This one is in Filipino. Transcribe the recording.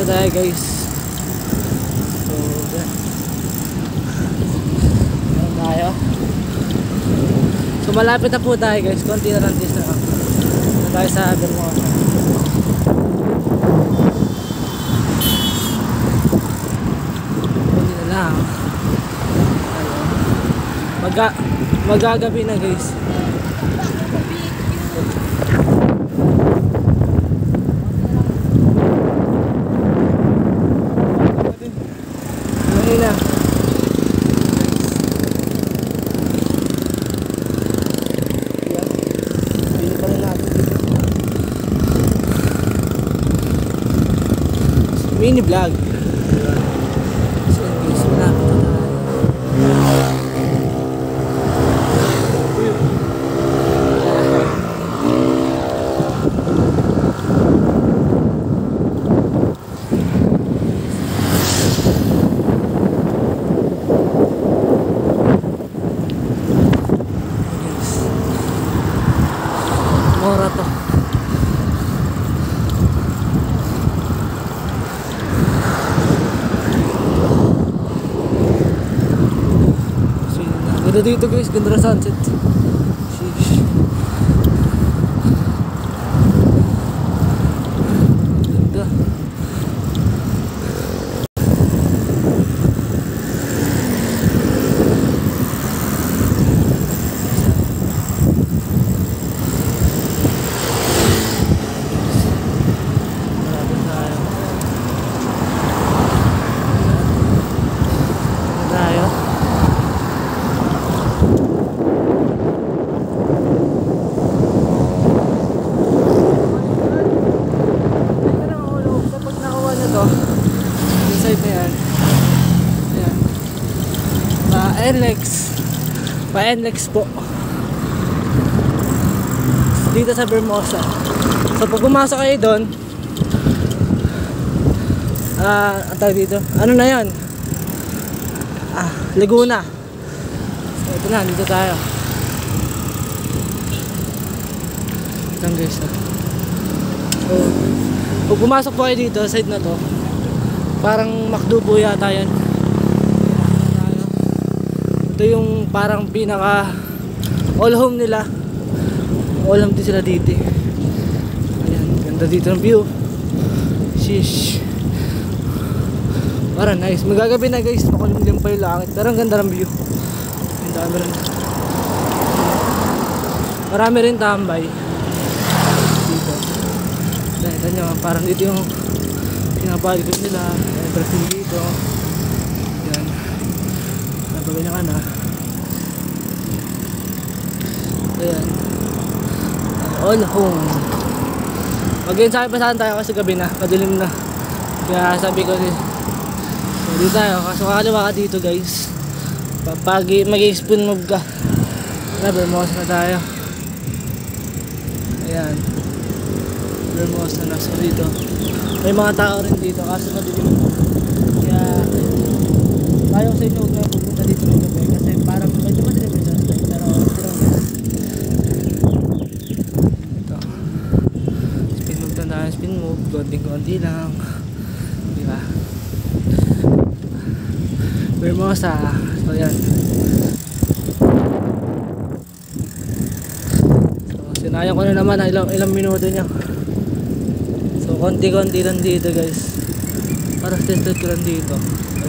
Dito tayo guys. So, yan. Meron tayo. So, malapit na po tayo guys. Konti na lang dito na. Dito tayo sa Vermosa. Konti na lang. Magagabi na guys. Na. Pili pa rin natin dito. Mini vlog. So guys, malapit na tayo. Mora to. Ganda dito guys, ganda na sunset. Sheesh. Ganda. Pa-NLEX po dito sa Vermosa. So pag pumasok kayo doon, ang tawag dito, ano na yan, Laguna. So ito na, dito tayo. Ito guys. So pag pumasok po kayo dito, side na to, parang McDo po yata yan. Ito yung parang pinaka all home nila. All home din sila dito. Ayan, ganda dito ng view. Sheesh. Parang nice. Magagabi na guys, makulimlim pa yung langit. Pero ang ganda ng view. Ang dami rin. Marami rin tambay dito. Dahil nyo, parang dito yung pinapagod nila. Everything dito. Ayan. Ganyan ka na. Ayan. All home. Mag-in sa akin, pasahan tayo kasi gabi na, madilim na. Kaya sabi ko so, dito tayo, kaso kakaliwa ka dito guys. Pag mag-spoon move ka, Vermosa na tayo. Ayan, Vermosa na. So dito may mga tao rin dito kaso madilim. Kaya tayo sa inyo huwag na pupunta dito ng gabi kasi parang medyo madilim rin sa tayo, pero tirang ito spin move na tayo, spin move, konting-konti lang, diba? Vermosa. So yan, so sinayang ko na naman ilang minuto nya. So konti-konti lang dito guys, para tested ko lang dito. Ayan.